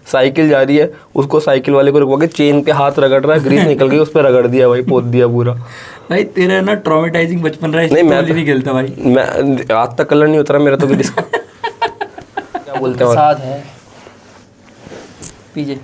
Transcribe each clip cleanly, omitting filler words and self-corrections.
Cycle जा रही है, उसको साइकिल वाले को रुकवा के चेन पे हाथ रगड़ रहा है, ग्रीस निकल गई, उस पर रगड़ दिया भाई, पोत दिया पूरा। भाई तेरा ना ट्रॉमेटाइजिंग बचपन रहा है, नहीं मैं नहीं खेलता भाई, मैं आज तक कलर नहीं उतरा मेरा तो ग्रीस का। क्या बोलते हैं साथ है पीजे।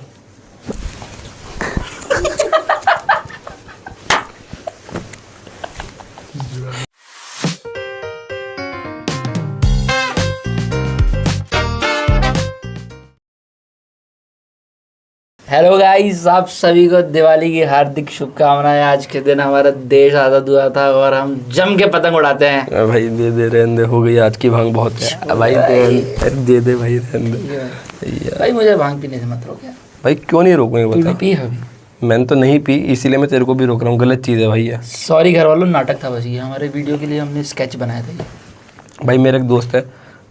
हेलो गाइस, आप सभी को दिवाली की हार्दिक शुभकामनाएं। आज के दिन हमारा देश आज़ाद हुआ था और हम जम के पतंग उड़ाते हैं। भाई दे दे रहने दे, हो गई आज की भांग बहुत है भाई, दे दे भाई रहने दे भाई। मुझे भांग पीने से मत रोक यार। भाई क्यों नहीं रोकूंगा तूने बता। पी अभी? मैंने तो नहीं पी, इसीलिए मैं तेरे को भी रोक रहा हूँ, गलत चीज़ है भाई ये। सॉरी घर वालों, नाटक था बस, ये हमारे वीडियो के लिए हमने स्केच बनाया था ये। भाई मेरा एक दोस्त है,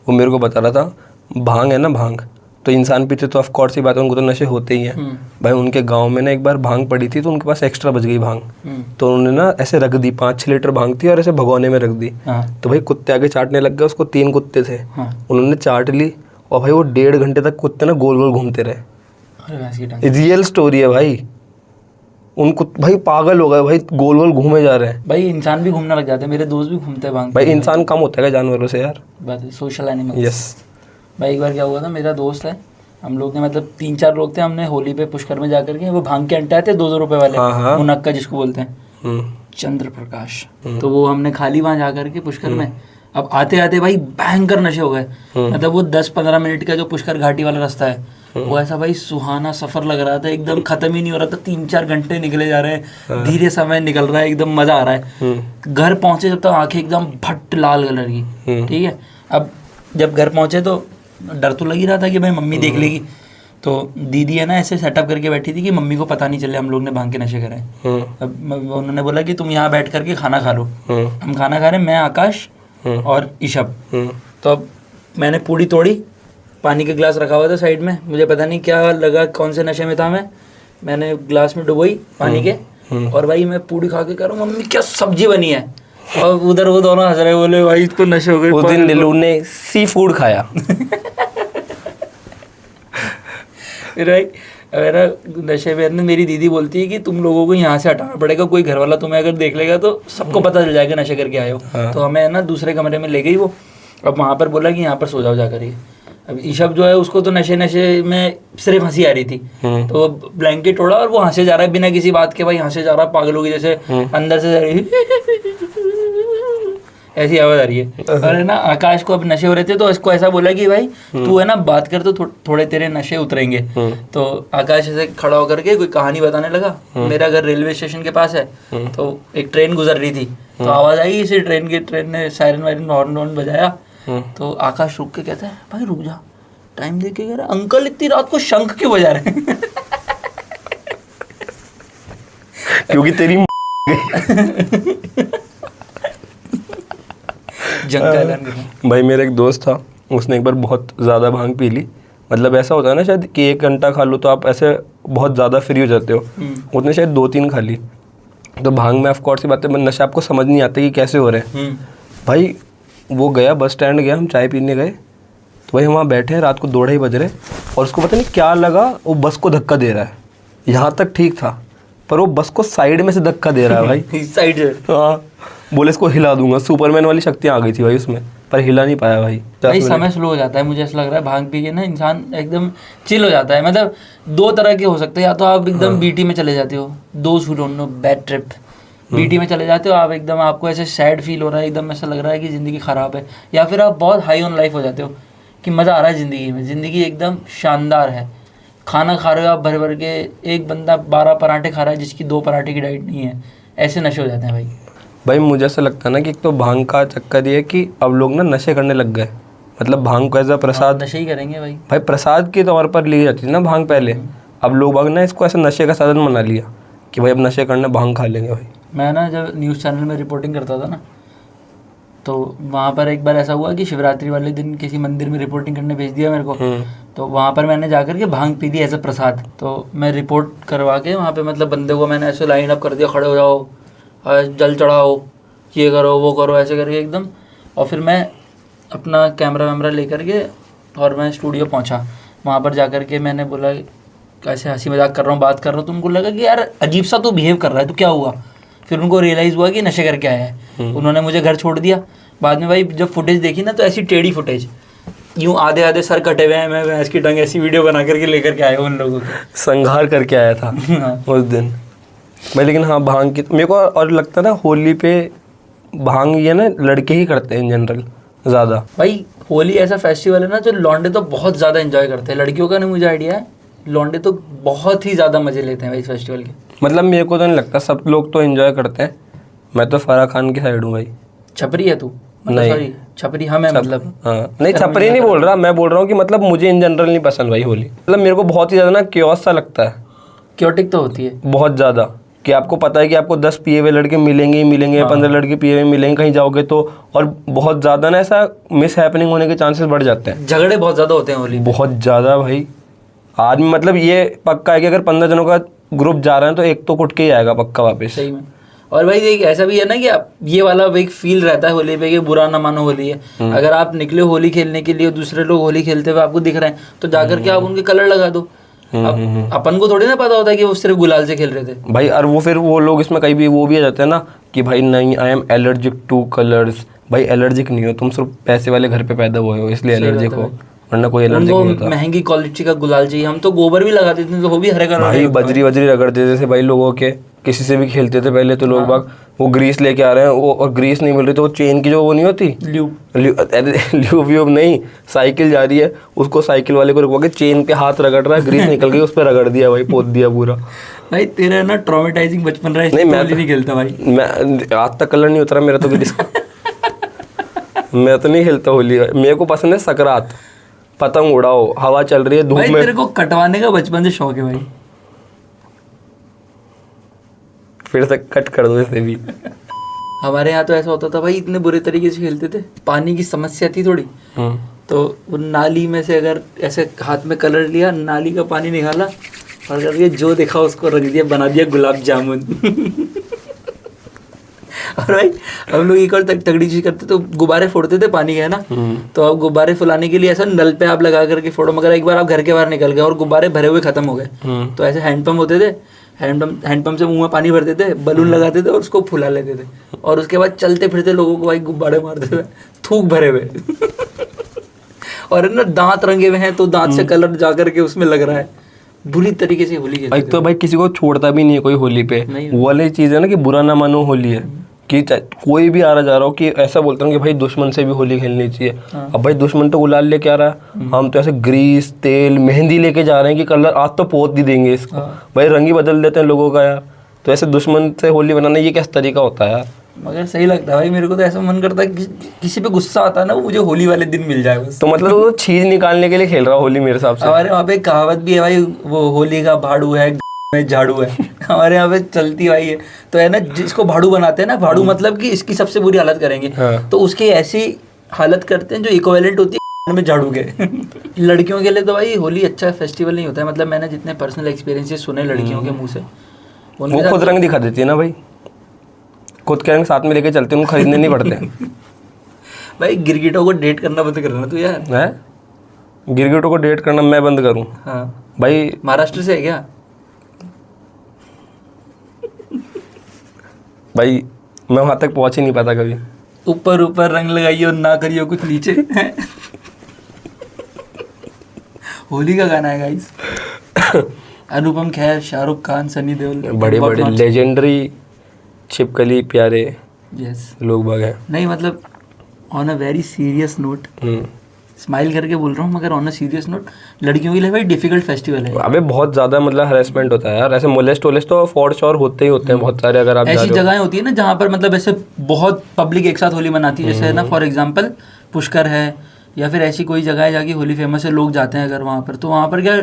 वो मेरे को बता रहा था, भांग है ना, भांग तो इंसान पीते तो ऑफ कोर्स ही बात है, उनको तो नशे होते ही हैं। भाई उनके गांव में ना एक बार भांग पड़ी थी, तो उनके पास एक्स्ट्रा बच गई भांग, तो उन्होंने ना ऐसे रख दी, 5-6 लीटर भांग थी और ऐसे भगोने में रख दी। तो भाई कुत्ते आगे चाटने लग गए उसको, 3 कुत्ते थे, उन्होंने चाट ली और भाई वो 1.5 घंटे तक कुत्ते ना गोल गोल घूमते रहे। रियल स्टोरी है भाई। उनको भाई पागल हो गए भाई, गोल गोल घूमे जा रहे हैं। भाई इंसान भी घूमने लग जाते हैं, मेरे दोस्त भी घूमते हैं भांग। भाई इंसान कम होता है जानवरों से यार, बात है, सोशल एनिमल। यस। भाई एक बार क्या हुआ था, मेरा दोस्त है, हम लोग ने मतलब 3-4 लोग थे, हमने होली पे पुष्कर में जाकर के वो भांग के अंटे आते 2-2 रुपए वाले, मुनक्का जिसको बोलते हैं, चंद्र प्रकाश, तो वो हमने खा ली वहाँ जाकर के पुष्कर में। अब आते आते भाई भयंकर नशे हो गए, मतलब वो 10-15 मिनट का जो पुष्कर घाटी वाला रास्ता है, वो ऐसा भाई सुहाना सफर लग रहा था, एकदम खत्म ही नहीं हो रहा था, 3-4 घंटे निकले जा रहे हैं, धीरे समय निकल रहा है, एकदम मजा आ रहा है। घर पहुंचे जब तक आंखें एकदम भट्ट लाल कलर की, ठीक है। अब जब घर पहुंचे तो डर तो लग ही रहा था कि भाई मम्मी देख लेगी, तो दीदी है ना ऐसे सेटअप करके बैठी थी कि मम्मी को पता नहीं चले हम लोग ने भांग के नशे करे। अब उन्होंने बोला कि तुम यहाँ बैठ करके खाना खा लो। हम खाना खा रहे हैं, मैं, आकाश और ईशब। तो अब मैंने पूड़ी तोड़ी, पानी का गिलास रखा हुआ था साइड में, मुझे पता नहीं क्या लगा, कौन से नशे में था मैंने गिलास में डुबोई पानी के, और भाई मैं पूड़ी खा के कह रहा हूँ मम्मी क्या सब्जी बनी है, और उधर वो दोनों हंस रहे, बोले भाई इसको नशे हो गए। उस दिन नीलू ने सी फूड खाया। फिर भाई मेरा नशे में मेरी दीदी बोलती है कि तुम लोगों को यहाँ से हटाना पड़ेगा, कोई घर वाला तुम्हें अगर देख लेगा तो सबको पता चल जाएगा नशे करके आए हो। तो हमें ना दूसरे कमरे में ले गई वो, अब वहाँ पर बोला कि यहाँ पर सो जाओ जा करके। अब ईशब जो है उसको तो नशे में सिर्फ हंसी आ रही थी, तो वो ब्लैंकेट ओढ़ा और वो हंसे जा रहा है बिना किसी बात के, भाई हंसे जा रहा है पागलों की जैसे, अंदर से ऐसी आवाज आ रही है। और है ना आकाश को अब नशे हो रहे थे, तो इसको ऐसा बोला कि भाई तू है ना बात कर तो थोड़े तेरे नशे उतरेंगे। तो आकाश ऐसे खड़ा होकर के कोई कहानी बताने लगा। मेरा घर रेलवे स्टेशन के पास है, तो एक ट्रेन गुजर रही थी, तो आवाज आई इसी ट्रेन ने सायरन वायरन हॉर्न बजाया। तो आकाश रुक के कहता है भाई रुक जा, टाइम देख के कह रहा अंकल इतनी रात को शंख क्यों बजा रहे हैं? क्योंकि तेरी भाई मेरा एक दोस्त था, उसने एक बार बहुत ज़्यादा भांग पी ली, मतलब ऐसा होता है ना शायद कि 1 घंटा खा लो तो आप ऐसे बहुत ज़्यादा फ्री हो जाते हो, उसने शायद 2-3 खा ली। तो भांग में ऑफ कोर्स की बात है, नशा आपको समझ नहीं आता कि कैसे हो रहे हैं। भाई वो गया, बस स्टैंड गया, हम चाय पीने गए, तो भाई हम वहाँ बैठे हैं, रात को 2-2:30 बज रहे, और उसको पता नहीं क्या लगा, वो बस को धक्का दे रहा है। यहाँ तक ठीक था, पर वो बस को साइड में से धक्का दे रहा है भाई। साइड से, हाँ, बोले इसको हिला दूंगा, सुपरमैन वाली शक्तियाँ आ गई थी भाई उसमें, पर हिला नहीं पाया भाई। भाई समय स्लो हो जाता है, मुझे ऐसा लग रहा है भांग पी के ना इंसान एकदम चिल हो जाता है। मतलब 2 तरह के हो सकते हैं, या तो आप एकदम बीटी में चले जाते हो, those who don't know bad trip, BT में चले जाते हो आप, एकदम आपको ऐसे सैड फील हो रहा है, एकदम ऐसा लग रहा है कि ज़िंदगी ख़राब है, या फिर आप बहुत हाई ऑन लाइफ हो जाते हो कि मज़ा आ रहा है ज़िंदगी में, ज़िंदगी एकदम शानदार है। खाना खा रहे हो आप भर भर के, एक बंदा 12 पराठे खा रहा है जिसकी 2 पराठे की डाइट नहीं है, ऐसे नशे हो जाते हैं भाई मुझे ऐसा लगता है ना कि एक तो भांग का चक्कर ये है कि अब लोग ना नशे करने लग गए, मतलब भांग को एज अ प्रसाद नशे ही करेंगे भाई प्रसाद के तौर पर ली जाती थी ना भांग पहले, अब लोग भाग ना इसको ऐसा नशे का साधन बना लिया कि भाई अब नशे करने भांग खा लेंगे भाई। मैं ना जब न्यूज़ चैनल में रिपोर्टिंग करता था ना, तो वहाँ पर एक बार ऐसा हुआ कि शिवरात्रि वाले दिन किसी मंदिर में रिपोर्टिंग करने भेज दिया मेरे को, तो वहाँ पर मैंने जाकर के भांग पी दी एज अ प्रसाद। तो मैं रिपोर्ट करवा के वहाँ पे मतलब बंदे को मैंने ऐसे लाइन अप कर दिया, खड़े हो जाओ, जल चढ़ाओ, ये करो वो करो, ऐसे करके एकदम। और फिर मैं अपना कैमरा वैमरा लेकर के और मैं स्टूडियो पहुँचा। वहाँ पर जा कर के मैंने बोला कैसे हंसी मजाक कर रहा हूँ, बात कर रहा हूँ, तो उनको लगा कि यार अजीब सा तो बिहेव कर रहा है, तो क्या हुआ। फिर उनको रियलाइज़ हुआ कि नशे करके आया है। उन्होंने मुझे घर छोड़ दिया। बाद में भाई जब फुटेज देखी ना, तो ऐसी टेढ़ी फुटेज, यूँ आधे आधे सर कटे हुए हैं, मैं भैंस की टंग ऐसी वीडियो बना करके लेकर के आया हूँ उन लोगों को। संघार करके आया था उस दिन भाई। लेकिन हाँ, भांग की मेरे को और लगता है ना, होली पे भांग ये ना लड़के ही करते हैं इन जनरल ज़्यादा। भाई होली ऐसा फेस्टिवल है ना जो लौंडे तो बहुत ज़्यादा एंजॉय करते हैं, लड़कियों का नहीं मुझे आइडिया है, लौंडे तो बहुत ही ज़्यादा मज़े लेते हैं भाई इस फेस्टिवल के। मतलब मेरे को तो नहीं लगता, सब लोग तो एंजॉय करते हैं। मैं तो फराह खान की साइड हूँ भाई। छपरी है तू? नहीं, सॉरी छपरी हम है मतलब। हाँ नहीं, छपरी नहीं बोल रहा, मैं बोल रहा हूँ कि मतलब मुझे इन जनरल नहीं पसंद भाई होली। मतलब मेरे को बहुत ही ज़्यादा ना क्योस सा लगता है। क्योटिक तो होती है बहुत ज़्यादा, कि आपको पता है कि आपको 10 पिए हुए लड़के मिलेंगे ही मिलेंगे, 15 लड़के पिए हुए मिलेंगे कहीं जाओगे तो, और बहुत ज़्यादा ना ऐसा मिस हैपनिंग होने के चांसेस बढ़ जाते हैं। झगड़े बहुत ज़्यादा होते हैं होली, बहुत ज़्यादा भाई। आदमी मतलब ये पक्का है कि अगर 15 जनों का ग्रुप जा रहे हैं तो एक तो कुट के ही आएगा पक्का वापस। सही में। और भाई एक ऐसा भी है ना कि आप ये वाला एक फील रहता है होली पे कि बुरा ना मानो होली है। अगर आप निकले होली खेलने के लिए, दूसरे लोग होली खेलते हुए आपको दिख रहे हैं, तो जाकर के आप उनके कलर लगा दो। अब अपन को थोड़ी ना पता होता है कि वो सिर्फ गुलाल से खेल रहे थे भाई। और वो फिर वो लोग इसमें कहीं भी वो भी आ जाते हैं ना कि भाई नहीं, I am allergic two colours. भाई एलर्जिक नहीं हो तुम, सिर्फ पैसे वाले घर पे पैदा हुए हो इसलिए एलर्जिक हो, वरना कोई एलर्जिक नहीं होता। महंगी क्वालिटी का गुलाल चाहिए। हम तो गोबर भी लगा देते थे तो वो भी हरे कलर भाई बजरी वजरी रगड़ देते थे भाई लोगों के, किसी से भी खेलते थे पहले तो लोग बाग। वो ग्रीस लेके आ रहे हैं, वो और ग्रीस नहीं मिल रही तो वो चेन की जो वो नहीं होती ल्यूब व्यूब नहीं, साइकिल जा रही है उसको साइकिल वाले को रुकवा के चेन पे हाथ रगड़ रहा है, ग्रीस निकल गई उस पर रगड़ दिया भाई, पोत दिया पूरा। भाई तेरा ना ट्रॉमेटाइजिंग बचपन रहा है। नहीं मैं नहीं खेलता भाई, मैं आज तक कलर नहीं उतरा मेरा तो ग्रीस मैं तो नहीं खेलता होली। मेरे को पसंद है सकरात, पतंग उड़ाओ, हवा चल रही है धूप में। तेरे को कटवाने का बचपन से शौक है भाई? फिर से कट कर दो इसे भी। हमारे यहाँ तो ऐसा होता था भाई, इतने बुरे तरीके से खेलते थे। पानी की समस्या थी थोड़ी, तो वो नाली में से अगर ऐसे हाथ में कलर लिया, नाली का पानी निकाला और करके जो देखा उसको रख दिया, बना दिया गुलाब जामुन और भाई हम लोग एक और तगड़ी चीज करते तो गुब्बारे फोड़ते थे पानी का, है ना। तो अब गुब्बारे फुलाने के लिए ऐसा नल पे आप लगा करके फोड़ो, मगर एक बार आप घर के बाहर निकल गए और गुब्बारे भरे हुए खत्म हो गए, तो ऐसे हैंडपम्प होते थे, हैंडपम्प से मुंह में पानी भरते थे, बलून लगाते थे और उसको फुला लेते थे, और उसके बाद चलते फिरते लोगों को भाई गुब्बारे मारते थे थूक भरे हुए और है ना दांत रंगे हुए हैं तो दांत से कलर जा करके उसमें लग रहा है। बुरी तरीके से होली खेलते थे। तो भाई किसी को छोड़ता भी नहीं है कोई होली पे। वो वाली चीज़ है ना कि बुरा ना मानो होली है, कि कोई भी आ रहा जा रहा हो कि ऐसा बोलता हूँ कि भाई दुश्मन से भी होली खेलनी चाहिए। अब भाई दुश्मन तो गुलाल लेके आ रहा है, हम तो ऐसे ग्रीस तेल मेहंदी लेके जा रहे हैं कि कलर आज तो पोत भी देंगे इसको। भाई रंग ही बदल देते हैं लोगों का यार। तो ऐसे दुश्मन से होली बनाना ये कैसा तरीका होता है यार? मगर सही लगता है भाई, मेरे को तो ऐसा मन करता है कि किसी पे गुस्सा आता है ना, वो मुझे होली वाले दिन मिल जाए बस। तो मतलब वो चीज निकालने के लिए खेल रहा होली मेरे हिसाब से। हमारे वहाँ पे कहावत भी है भाई, वो होली का भाड़ू है में झाड़ू है हमारे यहाँ पे चलती भाई है। तो है ना, जिसको भाड़ू बनाते हैं ना, भाड़ू मतलब कि इसकी सबसे बुरी हालत करेंगे, तो उसकी ऐसी हालत करते हैं जो इक्विवेलेंट होती है में झाड़ू के लड़कियों के लिए तो भाई होली अच्छा फेस्टिवल नहीं होता है। मतलब मैंने जितने पर्सनल एक्सपीरियंसेस सुने लड़कियों के मुंह से, वो खुद रंग दिखा देती है ना भाई, खुद के रंग साथ में लेके चलते हैं, उनको खरीदने नहीं पड़ते भाई गिरगिटों को डेट करना बंद करना तू यार। है गिरगिटों को डेट करना मैं बंद करूं? हाँ भाई महाराष्ट्र से है क्या? भाई मैं वहां तक पहुंच ही नहीं पाता कभी। ऊपर ऊपर रंग लगाइए और ना करिए कुछ नीचे होली का गाना है गाइस अनुपम खेर, शाहरुख खान, सनी देओल, बड़े बड़े लेजेंडरी छिपकली प्यारे यस लोग बाग हैं। नहीं मतलब on a very serious note, smile करके बोल रहा हूँ, मगर ऑन अ सीरियस नोट लड़कियों के लिए भाई डिफिकल्ट फेस्टिवल है। अबे बहुत ज़्यादा मतलब हरेसमेंट होता है यार, ऐसे मोलेस्ट वोलेस्ट तो फॉर श्योर होते ही होते हैं बहुत सारे। अगर आप ऐसी जगहें होती है ना जहाँ पर मतलब ऐसे बहुत पब्लिक एक साथ होली मनाती है, जैसे है ना फॉर एग्जांपल पुष्कर है, या फिर ऐसी कोई जगह है जहाँ की होली फेमस है, लोग जाते हैं अगर वहाँ पर, तो वहाँ पर क्या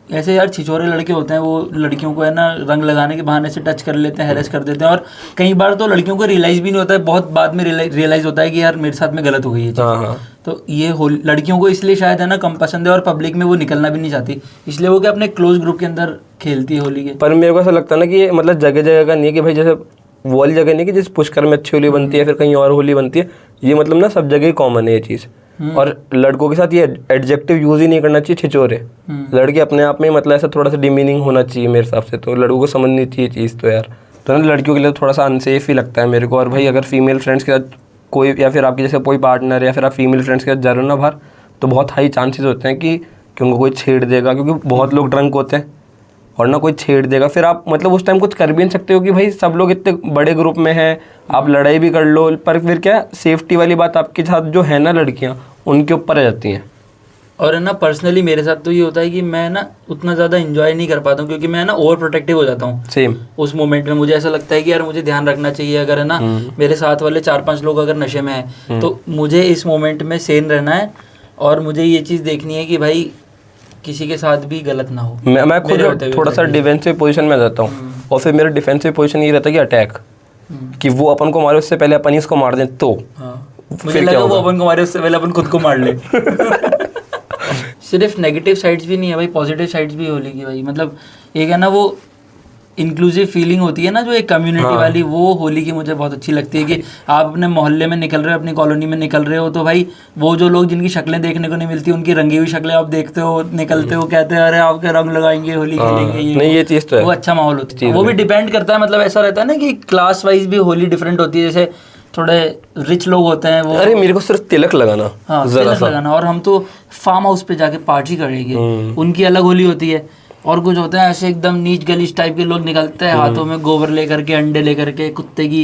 ऐसे यार छिछोरे लड़के होते हैं, वो लड़कियों को है ना रंग लगाने के बहाने से टच कर लेते हैं, हैरेस कर देते हैं, और कई बार तो लड़कियों को रियलाइज़ भी नहीं होता है, बहुत बाद में रियलाइज़ होता है कि यार मेरे साथ में गलत हो गई है चीज़। तो ये लड़कियों को इसलिए शायद है ना कम पसंद है, और पब्लिक में वो निकलना भी नहीं चाहती, इसलिए वो क्या अपने क्लोज ग्रुप के अंदर खेलती है होली के। पर मेरे को ऐसा लगता है ना कि ये मतलब जगह जगह का नहीं है कि भाई जैसे वो वाली जगह नहीं कि जिस पुष्कर में अच्छी होली बनती है फिर कहीं और होली बनती है, ये मतलब ना सब जगह कॉमन है ये चीज़ और लड़कों के साथ ये एडजेक्टिव यूज ही नहीं करना चाहिए छिछोरे। लड़के अपने आप में मतलब ऐसा थोड़ा सा डिमीनिंग होना चाहिए मेरे हिसाब से, तो लड़कों को समझनी चाहिए चीज़ तो यार। तो ना लड़कियों के लिए थोड़ा सा अनसेफ ही लगता है मेरे को। और भाई अगर फीमेल फ्रेंड्स के साथ कोई या फिर आपके जैसे कोई पार्टनर या फिर आप फीमेल फ्रेंड्स के साथ जा रहे हो ना बाहर, तो बहुत हाई चांसेस होते हैं कि उनको कोई छेड़ देगा, क्योंकि बहुत लोग ड्रंक होते हैं और ना कोई छेड़ देगा। फिर आप मतलब उस टाइम कुछ कर भी नहीं सकते हो कि भाई सब लोग इतने बड़े ग्रुप में हैं, आप लड़ाई भी कर लो, पर फिर क्या सेफ्टी वाली बात आपके साथ जो है ना लड़कियाँ उनके ऊपर आ जाती हैं। और है ना पर्सनली मेरे साथ तो ये होता है कि मैं ना उतना ज़्यादा एंजॉय नहीं कर पाता हूँ, क्योंकि मैं ना ओवर प्रोटेक्टिव हो जाता हूँ सेम उस मोमेंट में। मुझे ऐसा लगता है कि यार मुझे ध्यान रखना चाहिए, अगर है ना मेरे साथ वाले 4-5 लोग अगर नशे में हैं तो मुझे इस मोमेंट में सेन रहना है, और मुझे ये चीज़ देखनी है कि भाई किसी के साथ भी गलत ना हो। मैं खुद थोड़ा सा डिफेंसिव पोजीशन में जाता हूँ, और फिर मेरा डिफेंसिव पोजीशन ये रहता है कि अटैक, कि वो अपन को मारे उससे पहले अपन ही इसको मार दें। तो मुझे लगा वो अपन को मारे उससे पहले अपन खुद को मार ले। सिर्फ नेगेटिव साइड्स भी नहीं है भाई, पॉजिटिव साइड्स भी होली की भाई। मतलब एक है ना वो इंक्लूसिव फीलिंग होती है ना जो एक कम्युनिटी वाली, वो होली की मुझे बहुत अच्छी लगती है। कि आप अपने मोहल्ले में निकल रहे हो, अपनी कॉलोनी में निकल रहे हो, तो भाई वो जो लोग जिनकी शक्लें देखने को नहीं मिलती उनकी रंगी हुई शक्लें आप देखते हो, निकलते हो, कहते हैं अरे आपके रंग लगाएंगे, होली खेलेंगे, नहीं ये चीज़ तो है, वो अच्छा माहौल होता है। वो भी डिपेंड करता है, मतलब ऐसा रहता है ना कि क्लास वाइज भी होली डिफरेंट होती है। जैसे थोड़े रिच लोग होते हैं वो, अरे मेरे को सिर्फ तिलक लगाना, हाँ तिलक लगाना, और हम तो फार्म हाउस पे जाके पार्टी करेंगे, उनकी अलग होली होती है। और कुछ होते हैं ऐसे एकदम नीच गलीच टाइप के लोग निकलते हैं हाथों में गोबर लेकर के, अंडे लेकर के, कुत्ते की।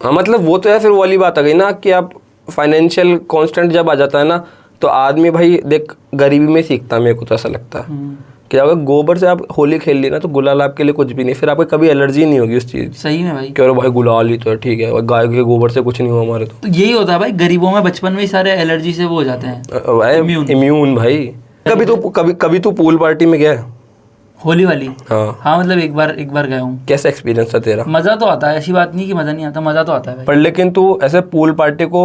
हाँ मतलब वो तो है, फिर वो वाली बात आ गई ना कि आप फाइनेंशियल कांस्टेंट जब आ जाता है ना, तो आदमी भाई देख गरीबी में सीखता है। मेरे को तो ऐसा लगता है कि अगर गोबर से आप होली खेल ली ना तो गुलाल आपके लिए कुछ भी नहीं, फिर आपको कभी एलर्जी नहीं होगी उस चीज़। सही में भाई, क्यों भाई गुलाल ही तो है, ठीक है, गाय के गोबर से कुछ नहीं हुआ हमारे तो यही होता है भाई, गरीबों में बचपन में ही सारे एलर्जी से वो हो जाते हैं, इम्यून भाई। कभी तू पूल पार्टी में गया है होली वाली? हाँ मतलब एक बार गया हूँ। कैसा एक्सपीरियंस था तेरा? मज़ा तो आता है, ऐसी बात नहीं कि मज़ा नहीं आता, मज़ा तो आता है भाई। पर लेकिन तू ऐसे पूल पार्टी को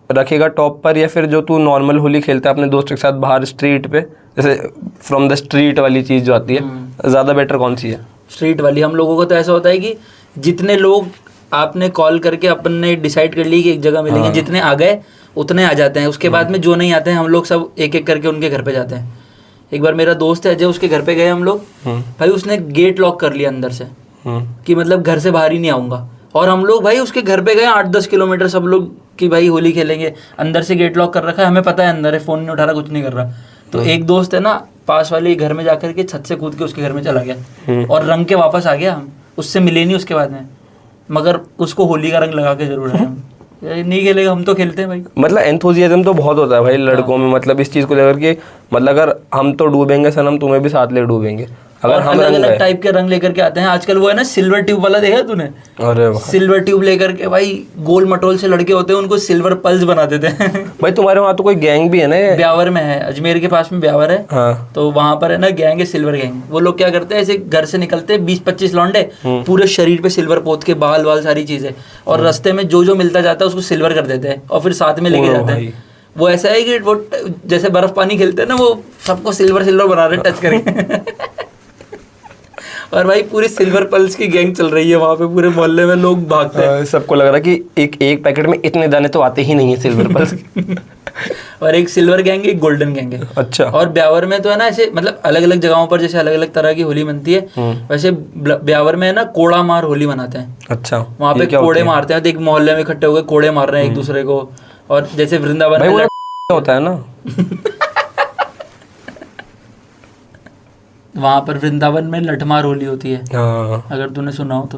रखेगा टॉप पर, या फिर जो तू नॉर्मल होली खेलता है अपने दोस्तों के साथ बाहर स्ट्रीट पे, जैसे फ्रॉम द स्ट्रीट वाली चीज़ जो आती है, ज़्यादा बेटर कौन सी है? स्ट्रीट वाली। हम लोगों को तो ऐसा होता है कि जितने लोग आपने कॉल करके अपन ने डिसाइड कर ली कि एक जगह मिलेंगे, जितने आ गए उतने आ जाते हैं। उसके बाद में जो नहीं आते हैं हम लोग सब एक एक करके उनके घर पे जाते हैं। एक बार मेरा दोस्त है अजय, उसके घर पे गए हम लोग, भाई उसने गेट लॉक कर लिया अंदर से कि मतलब घर से बाहर ही नहीं आऊँगा। और हम लोग भाई उसके घर पे गए 8-10 किलोमीटर सब लोग कि भाई होली खेलेंगे, अंदर से गेट लॉक कर रखा है, हमें पता है अंदर है, फ़ोन नहीं उठा रहा, कुछ नहीं कर रहा। तो एक दोस्त है ना पास वाले घर में जाकर के छत से कूद के उसके घर में चला गया और रंग के वापस आ गया। हम उससे मिले नहीं उसके बाद में, मगर उसको होली का रंग लगा के जरूर है। नहीं खेलेगा, हम तो खेलते हैं भाई। मतलब एंथुजियाज्म तो बहुत होता है भाई लड़कों में, मतलब इस चीज़ को लेकर के, मतलब अगर हम तो डूबेंगे सनम, तुम्हें भी साथ ले डूबेंगे। अगर हम अलग अलग टाइप के रंग लेकर के आते हैं आजकल। वो है ना सिल्वर ट्यूब वाला, देखा तूने? अरे सिल्वर ट्यूब लेकर के भाई गोल मटोल से लड़के होते हैं, उनको सिल्वर पल्स बना देते हैं। भाई तुम्हारे वहाँ तो कोई गैंग भी है ना? ब्यावर में है, अजमेर के पास में ब्यावर है। हाँ। तो वहाँ पर है ना गैंग है, सिल्वर गैंग। वो लोग क्या करते हैं, ऐसे घर से निकलते हैं 20-25 लौंडे, पूरे शरीर पे सिल्वर पोत के, बाल वाल सारी चीजें, और रास्ते में जो जो मिलता जाता है उसको सिल्वर कर देते हैं और फिर साथ में लेके जाते हैं। वो ऐसा है कि वो जैसे बर्फ पानी खेलते हैं ना, वो सबको सिल्वर बना रहे टच करके। और भाई पूरी सिल्वर पल्स की गैंग चल रही है वहाँ पे, पूरे मोहल्ले में लोग भागते हैं। सबको लग रहा है कि एक पैकेट में इतने दाने तो आते ही नहीं है सिल्वर पल्स। और एक सिल्वर गैंग, एक गोल्डन गैंग है। अच्छा। और ब्यावर में तो है ना ऐसे, मतलब अलग अलग जगहों पर जैसे अलग अलग तरह की होली मनती है, वैसे ब्यावर में है ना कोड़ा मार होली मनाते हैं। अच्छा। वहाँ पे कोड़े मारते हैं, एक मोहल्ले में इकट्ठे होकर कोड़े मार रहे हैं एक दूसरे को। और जैसे वृंदावन में होता है ना, वहाँ पर वृंदावन में लठमार होली होती है। अगर तूने सुना हो तो।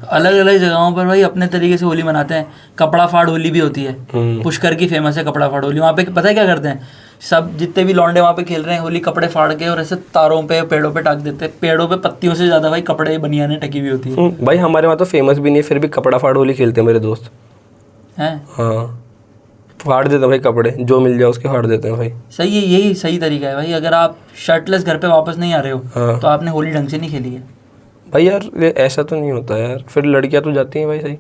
अलग अलग जगहों पर भाई अपने तरीके से होली मनाते हैं। कपड़ा फाड़ होली भी होती है, पुष्कर की फेमस है कपड़ा फाड़ होली। वहाँ पे पता है क्या करते हैं, सब जितने भी लौंडे वहाँ पे खेल रहे हैं होली, कपड़े फाड़ के और ऐसे तारों पे पेड़ों पे टाक देते हैं। पेड़ों पे पत्तियों से ज्यादा भाई कपड़े बनियाने टकी हुई होती है। भाई हमारे वहाँ तो फेमस भी नहीं है, फिर भी कपड़ा फाड़ होली खेलते हैं मेरे दोस्त हैं। हाँ, फाड़ देते हैं भाई कपड़े, जो मिल जाए उसके फाड़ देते हैं भाई। सही है, यही सही तरीका है भाई। अगर आप शर्टलेस घर पे वापस नहीं आ रहे हो तो आपने होली ढंग से नहीं खेली है भाई। यार ये ऐसा तो नहीं होता यार, फिर लड़कियां तो जाती हैं भाई। सही।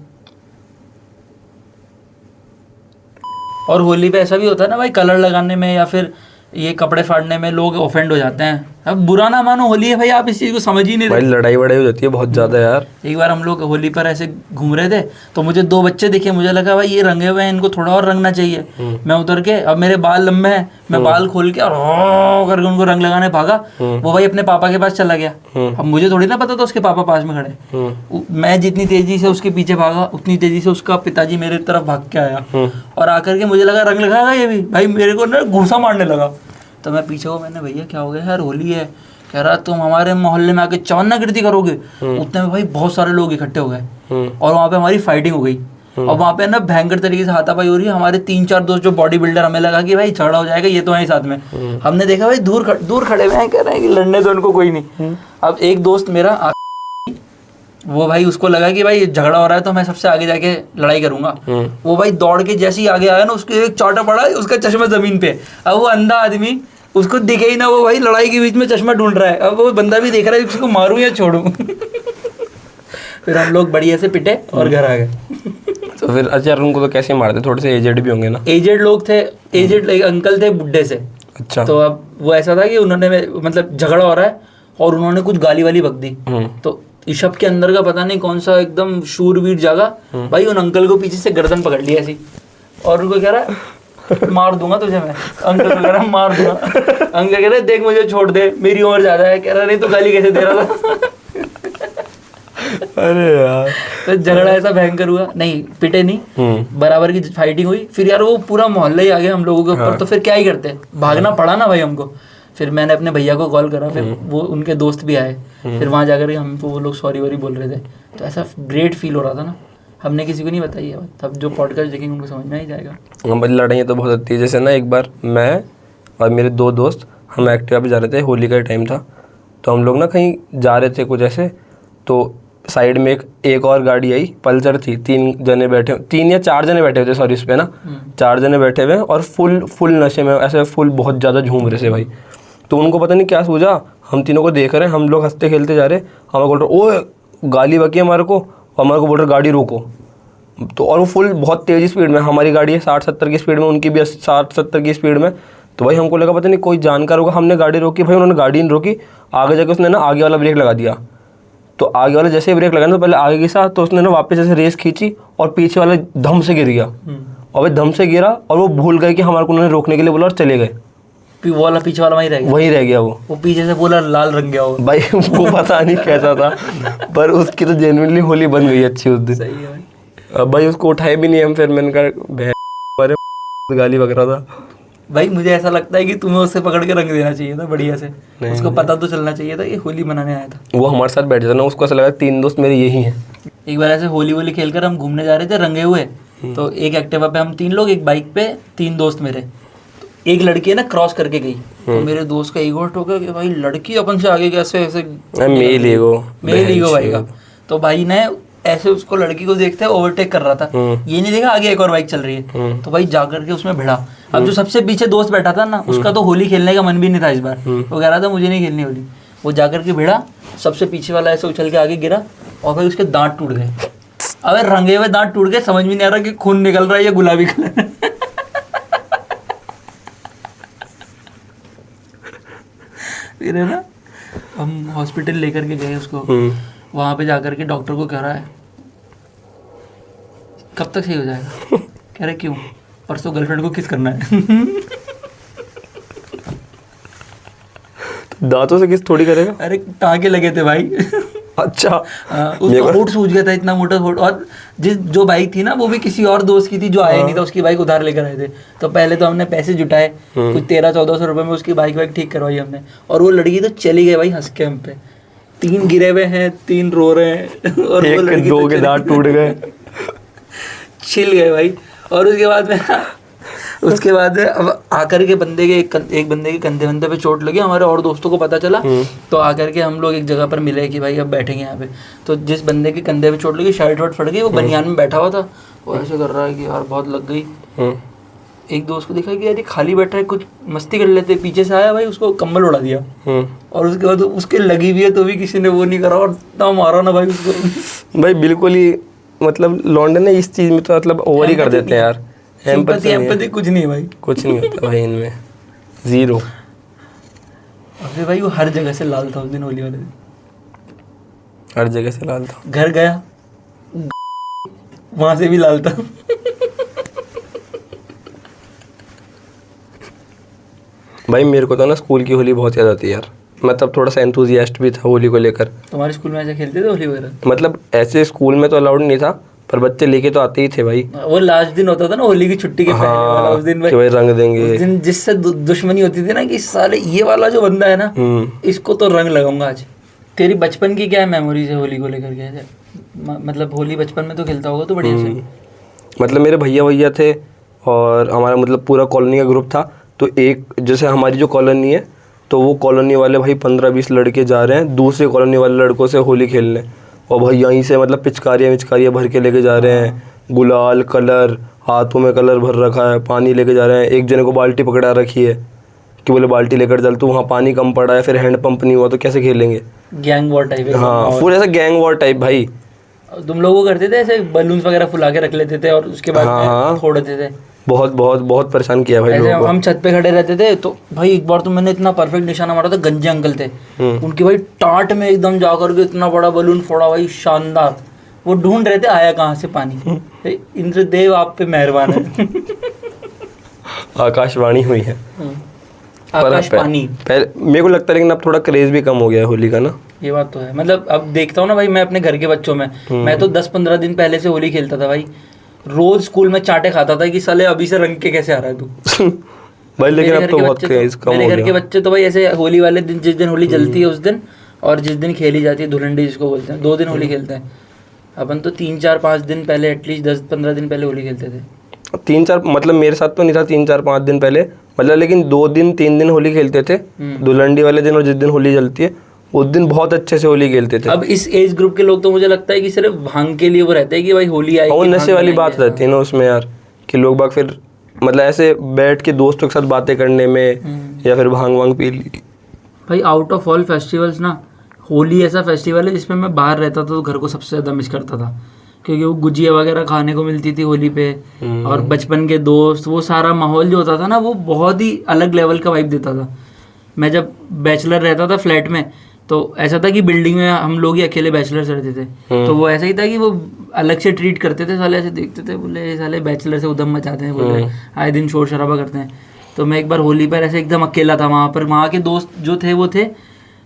और होली पे ऐसा भी होता है ना भाई, कलर लगाने में या फिर ये कपड़े फाड़ने में लोग ऑफेंड हो जाते हैं। अब बुरा ना मानो, होली है भाई, आप इस चीज़ को समझ ही नहीं भाई, रहे। लड़ाई वड़ाई हो जाती है बहुत ज़्यादा यार। एक बार हम लोग होली पर ऐसे घूम रहे थे तो मुझे 2 बच्चे दिखे, मुझे लगा भाई ये रंगे हुए हैं, इनको थोड़ा और रंगना चाहिए। मैं उतर के, अब मेरे बाल लंबे हैं, मैं बाल खोल के और करके उनको रंग लगाने भागा। वो भाई अपने पापा के पास चला गया। अब मुझे थोड़ी ना पता था उसके पापा पास में खड़े। मैं जितनी तेजी से उसके पीछे भागा उतनी तेजी से उसका पिताजी मेरे तरफ भाग के आया और आकर के मुझे लगा रंग लगाएगा ये भी, भाई मेरे को ना घूसा मारने लगा। तो मैं पीछे को, मैंने भैया क्या हो गया यार, होली है। कह रहा तुम हमारे मोहल्ले में आके चवन्नागिरी करोगे। उतने में भाई बहुत सारे लोग इकट्ठे हो गए और वहाँ पे हमारी फाइटिंग हो गई। और वहाँ पे ना भयंकर तरीके से हाथापाई हो रही है। हमारे 3-4 दोस्त जो बॉडी बिल्डर, हमें लगा कि भाई झगड़ा हो जाएगा, ये तो है साथ में। हमने देखा भाई दूर खड़े हुए हैं, कह रहे हैं कि लड़ने तो उनको कोई नहीं। अब एक दोस्त मेरा, वो भाई उसको लगा कि भाई झगड़ा हो रहा है तो मैं सबसे आगे जाके लड़ाई करूंगा। वो भाई दौड़ के जैसे ही आगे आया ना, उसको एक चाटा पड़ा, उसका चश्मा जमीन पे। अब वो अंधा आदमी, उसको दिखे ही ना, वो भाई लड़ाई के बीच में चश्मा ढूंढ रहा है। अब वो बंदा भी देख रहा है उसको मारूं या छोड़ूं। फिर हम लोग बढ़िया से पिटे और घर आ गए। तो फिर अच्छा, उनको तो कैसे मारते, थोड़े से एजेड भी होंगे ना? एजेड लोग थे, एजेड अंकल थे बुड्ढे से। अच्छा। तो अब वो ऐसा था कि उन्होंने, मतलब झगड़ा हो रहा है और उन्होंने कुछ गाली वाली बक दी। तो ऋषभ के अंदर का पता नहीं कौन सा एकदम शूरवीर जागा, भाई उन अंकल को पीछे से गर्दन पकड़ लिया ऐसी और उनको कह रहा है मार दूंगा तुझे मैं। अंकल को कह रहा मार दूंगा। अंकल कह रहे देख मुझे छोड़ दे, मेरी उम्र ज्यादा है। कह रहा नहीं तो गाली कैसे दे रहा था। अरे यार, तो झगड़ा ऐसा भयंकर हुआ, नहीं पिटे नहीं, बराबर की फाइटिंग हुई। फिर यार वो पूरा मोहल्ला ही आ गया हम लोगों के ऊपर। तो फिर क्या ही करते, भागना पड़ा ना भाई हमको। फिर मैंने अपने भैया को कॉल करा, फिर वो उनके दोस्त भी आए। फिर वहाँ जाकर हमको वो लोग सॉरी वॉरी बोल रहे थे। तो ऐसा ग्रेट फील हो रहा था ना, हमने किसी को नहीं बताई है। तब जो पॉडकास्ट देखेंगे उनको समझ में ही जाएगा। हाँ भाई, लड़ाइयाँ तो बहुत होती है। जैसे ना एक बार मैं और मेरे 2 दोस्त, हम एक्टिवा पे जा रहे थे, होली का टाइम था। तो हम लोग ना कहीं जा रहे थे कुछ ऐसे, तो साइड में एक और गाड़ी आई, पल्सर थी। 3 जने बैठे, 3 या 4 जने बैठे हुए थे, सॉरी उस पर ना 4 जने बैठे हुए और फुल नशे में, ऐसे फुल बहुत ज़्यादा झूम रहे थे भाई। तो उनको पता नहीं क्या सूझा, हम तीनों को देख रहे हैं, हम लोग हंसते खेलते जा रहे, हमें बोल रहे ओए गाली बकी हमारे को, हमारे को बोल रहे गाड़ी रोको। तो और वो फुल बहुत तेज़ी स्पीड में, हमारी गाड़ी है 60-70 की स्पीड में, उनकी भी 60-70 की स्पीड में। तो भाई हमको लगा पता नहीं कोई जानकार होगा, हमने गाड़ी रोकी, भाई उन्होंने गाड़ी नहीं रोकी। आगे जाके उसने ना आगे वाला ब्रेक लगा दिया। तो आगे वाला जैसे ही ब्रेक लगाया तो पहले आगे की साथ, तो उसने ना वापस ऐसे रेस खींची और पीछे वाला धम से गिर गया। और भाई धम से गिरा और वो भूल गए कि हमारे को उन्होंने रोकने के लिए बोला और चले गए। वो वाला पीछे वाला वहीं रह गया। वो पीछे से बोला लाल रंग गया हो भाई। वो पता नहीं कैसा था, पर उसकी तो जेन्युइनली होली बन गई अच्छी उस दिन। सही है भाई। अब भाई उसको उठाए भी नहीं हम। फिर मैंने कहा गाली बक रहा था भाई। मुझे ऐसा लगता है कि तुम्हें उससे पकड़ के रंग देना चाहिए था बढ़िया से। उसको पता तो चलना चाहिए था कि होली मनाने आया था। वो हमारे साथ बैठ जाता ना, उसको ऐसा लगा 3 दोस्त मेरे यही हैं। एक बार ऐसे होली वोली खेलकर हम घूमने जा रहे थे रंगे हुए। तो एक एक्टिवा पे हम 3 लोग, एक बाइक पे 3 दोस्त मेरे। एक लड़की है ना क्रॉस करके गई, तो मेरे दोस्त का ईगो हर्ट हो गया कि भाई लड़की अपन से आगे कैसे ऐसे, मेल ईगो भाई का। तो भाई ने ऐसे उसको, लड़की को देखते ओवरटेक कर रहा था, ये नहीं देखा आगे एक और बाइक चल रही है। तो भाई जाकर के उसमें भिड़ा। अब जो सबसे पीछे दोस्त बैठा था ना, उसका तो होली खेलने का मन भी नहीं था इस बार। वो कह रहा था मुझे नहीं खेलनी होली। वो जाकर के भिड़ा, सबसे पीछे वाला ऐसे उछल के आगे गिरा और भाई उसके दांत टूट गए। अबे रंगे हुए दांत टूट गए, समझ में नहीं आ रहा कि खून निकल रहा है या गुलाबी कलर। फिर है ना, हम हॉस्पिटल लेकर के गए उसको। वहाँ पे जाकर के डॉक्टर को कह रहा है कब तक सही हो जाएगा। कह रहे क्यों, परसों गर्लफ्रेंड को किस करना है। तो दांतों से किस थोड़ी करेगा। अरे टाँके लगे थे भाई। अच्छा। उसका होठ सूज गया था, इतना मोटा होठ। और जो बाइक थी ना, वो भी किसी और दोस्त की थी जो आया नहीं था, उसकी बाइक उधार लेकर आए थे। तो पहले तो हमने पैसे जुटाए, कुछ 1300-1400 रुपए में उसकी बाइक ठीक करवाई हमने। और वो लड़की तो चली गई भाई हंस के हम पे। 3 गिरे हुए हैं, 3 रो रहे हैं और वो लड़की 2 के दांत टूट गए, छिल गए भाई। और उसके बाद अब आकर के बंदे के एक बंदे के कंधे पे चोट लगी। हमारे और दोस्तों को पता चला, तो आकर के हम लोग एक जगह पर मिले कि भाई अब बैठेंगे यहाँ पे। तो जिस बंदे के कंधे पे चोट लगी, शर्ट वर्ट फट गई, वो बनियान में बैठा हुआ था। वो ऐसे कर रहा है कि यार बहुत लग गई। एक दोस्त को देखा कि यार ये खाली बैठा है, कुछ मस्ती कर लेते। पीछे से आया भाई, उसको कम्बल उड़ा दिया। और उसके बाद उसके लगी भी है तो भी किसी ने वो नहीं करा, और इतना मारा ना भाई उसको। भाई बिल्कुल ही, मतलब लॉन्डन ने इस चीज में तो मतलब ओवर ही कर देते हैं यार। एम्पैथी कुछ नहीं है भाई, कुछ नहीं होता भाई इनमें, 0। अबे भाई वो हर जगह से लाल था उस दिन होली वाले दिन, हर जगह से लाल था। घर गया वहां से भी लाल था। भाई मेरे को तो ना स्कूल की होली बहुत याद आती है यार। मैं तब थोड़ा सा एंथुजियास्ट भी था होली को लेकर। तुम्हारे स्कूल में ऐसे खेलते थे होली वगैरह? मतलब ऐसे स्कूल में तो अलाउड नहीं था, पर बच्चे लेके तो आते ही थे भाई। वो लास्ट दिन होता था ना होली की छुट्टी के पहले वाला, उस दिन कि भाई रंग देंगे। उस दिन जिससे दुश्मनी होती थी ना कि साले ये वाला जो बंदा है ना इसको तो रंग लगाऊंगा आज। तेरी बचपन की क्या मेमोरीज है होली को लेकर के? मतलब होली बचपन में तो खेलता होगा तो बढ़िया से। मतलब मेरे भैया थे और हमारा मतलब पूरा कॉलोनी का ग्रुप था। तो एक जैसे हमारी जो कॉलोनी है तो वो कॉलोनी वाले भाई 15-20 लड़के जा रहे हैं दूसरे कॉलोनी वाले लड़कों से होली खेलने, और भाई यहीं से मतलब पिचकारियाँ भर के लेके जा रहे हैं, गुलाल कलर, हाथों में कलर भर रखा है, पानी लेके जा रहे हैं। एक जने को बाल्टी पकड़ा रखी है कि बोले बाल्टी लेकर चल, तो वहाँ पानी कम पड़ा है, फिर हैंड पंप नहीं हुआ तो कैसे खेलेंगे? Gang war type. हाँ फुल ऐसा गैंग वॉर टाइप भाई। तुम लोग वो करते थे ऐसे बलून्स वगैरह फुला के रख लेते थे और उसके बाद फोड़ देते थे? बहुत बहुत बहुत परेशान किया भाई लोगों को। हम छत पे खड़े रहते थे तो भाई एक बार तो मैंने इतना परफेक्ट निशाना मारा था, गंजे अंकल थे उनकी भाई टाट में एकदम जाकर के इतना बड़ा बलून फोड़ा भाई, शानदार। वो ढूंढ रहे थे आया कहाँ से पानी। इंद्रदेव आप पे मेहरबान है। आकाशवाणी हुई है। आकाश पानी। मेरे को लगता है लेकिन अब थोड़ा क्रेज भी कम हो गया है होली का ना। ये बात तो है। मतलब अब देखता हूँ ना भाई मैं अपने घर के बच्चों में, मैं तो 10-15 दिन पहले से होली खेलता था भाई। रोज स्कूल में चाटे खाता था कि साले अभी से रंग के कैसे आ रहा है तू। भाई लेकिन अब तो बहुत क्रेज कम हो गया। मेरे घर के बच्चे तो भाई ऐसे होली वाले दिन, जिस दिन होली जलती है उस दिन, और जिस दिन खेली जाती है धुलंडी जिसको बोलते हैं, 2 दिन होली खेलते हैं। अपन तो 3-4-5 दिन पहले, एटलीस्ट 10-15 दिन पहले होली खेलते थे। 3-4 मतलब मेरे साथ तो नहीं था 3-4-5 दिन पहले, मतलब लेकिन 2 दिन 3 दिन होली खेलते थे धुलंडी वाले दिन, और जिस दिन होली जलती है उस दिन बहुत अच्छे से होली खेलते थे। अब इस एज ग्रुप के लोग तो मुझे लगता है कि सिर्फ भांग के लिए वो रहते हैं कि भाई होली आई, और नशे वाली बात रहती है ना उसमें यार, कि लोग बाग फिर मतलब ऐसे बैठ के दोस्तों के साथ बातें करने में या फिर भांग वांग पी ली। भाई आउट ऑफ ऑल फेस्टिवल्स ना होली ऐसा फेस्टिवल है जिसमें मैं बाहर रहता था तो घर को सबसे ज़्यादा मिस करता था, क्योंकि वो गुजिया वगैरह खाने को मिलती थी होली पे, और बचपन के दोस्त, वो सारा माहौल जो होता था ना वो बहुत ही अलग लेवल का वाइब देता था। मैं जब बैचलर रहता था फ्लैट में तो ऐसा था कि बिल्डिंग में हम लोग ही अकेले बैचलर्स रहते थे, तो वो ऐसा ही था कि वो अलग से ट्रीट करते थे, साले ऐसे देखते थे, बोले साले बैचलर से उधम मचाते हैं, बोले आए दिन शोर शराबा करते हैं। तो मैं एक बार होली पर ऐसे एकदम अकेला था वहाँ पर, वहाँ के दोस्त जो थे वो थे,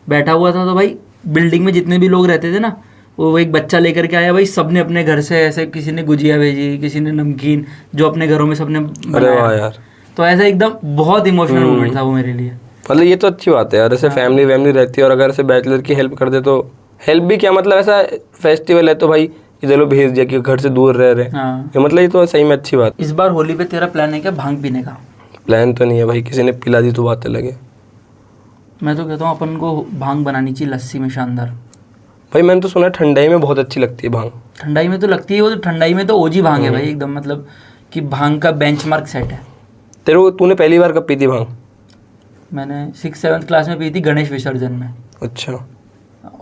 बैठा हुआ था, तो भाई बिल्डिंग में जितने भी लोग रहते थे ना वो एक बच्चा लेकर के आया भाई, सबने अपने घर से ऐसे, किसी ने गुजिया भेजी, किसी ने नमकीन, जो अपने घरों में सबने बनाया यार। तो ऐसा एकदम बहुत इमोशनल मोमेंट था वो मेरे लिए। मतलब ये तो अच्छी बात है यार, ऐसे फैमिली रहती है और अगर ऐसे बैचलर की हेल्प कर दे तो हेल्प भी क्या, मतलब ऐसा फेस्टिवल है तो भाई इधर लो भेज दिया कि घर से दूर रह रहे हैं, मतलब ये तो सही में अच्छी बात। इस बार होली पे तेरा प्लान है क्या भांग पीने का? प्लान तो नहीं है भाई, किसी ने पिला दी तो बातें लगे। मैं तो कहता हूँ अपन को भांग बनानी चाहिए लस्सी में शानदार। भाई मैंने तो सुना है ठंडाई में बहुत अच्छी लगती है भांग। ठंडाई में तो लगती है, वो तो ठंडाई में तो ओजी भांग है भाई एकदम, मतलब कि भांग का बेंचमार्क सेट है। तूने पहली बार कब पी थी भांग? मैंने 6-7 क्लास में पी थी, गणेश विसर्जन में। अच्छा,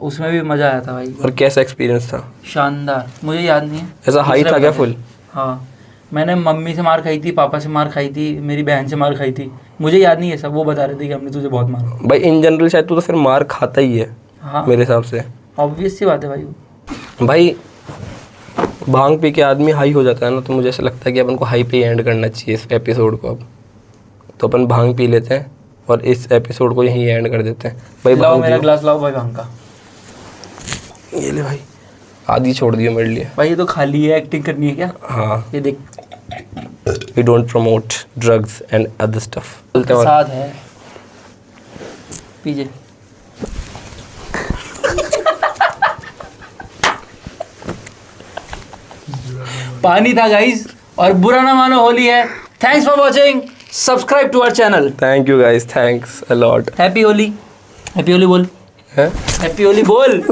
उसमें भी मज़ा आया था भाई। और कैसा एक्सपीरियंस था? शानदार, मुझे याद नहीं है। ऐसा हाई था क्या फुल? हाँ, मैंने मम्मी से मार खाई थी, पापा से मार खाई थी, मेरी बहन से मार खाई थी, मुझे याद नहीं है सब, वो बता रहे थे कि हमने तुझे बहुत मारा। भाई इन जनरल शायद तू तो फिर मार खाता ही है। हाँ, मेरे हिसाब से ऑब्वियस सी बात है भाई। भाई भांग पी के आदमी हाई हो जाता है ना, तो मुझे ऐसा लगता है कि अपन को हाई पे ही एंड करना चाहिए इस एपिसोड को। अब तो अपन भांग पी लेते हैं और इस एपिसोड को यहीं एंड कर देते हैं। भाई लाओ मेरा ग्लास लाओ भाई भांग का। ये ले भाई, आधी छोड़ दियो मेरे लिए। भाई ये तो खाली है, एक्टिंग करनी है क्या? हाँ, ये देख, we don't promote drugs and other stuff। साथ है पीजे। पानी था गाइस, और बुरा ना मानो होली है। Thanks for watching, subscribe to our channel. Thank you guys, thanks a lot. Happy Holi, happy Holi बोल, हैप्पी होली बोल।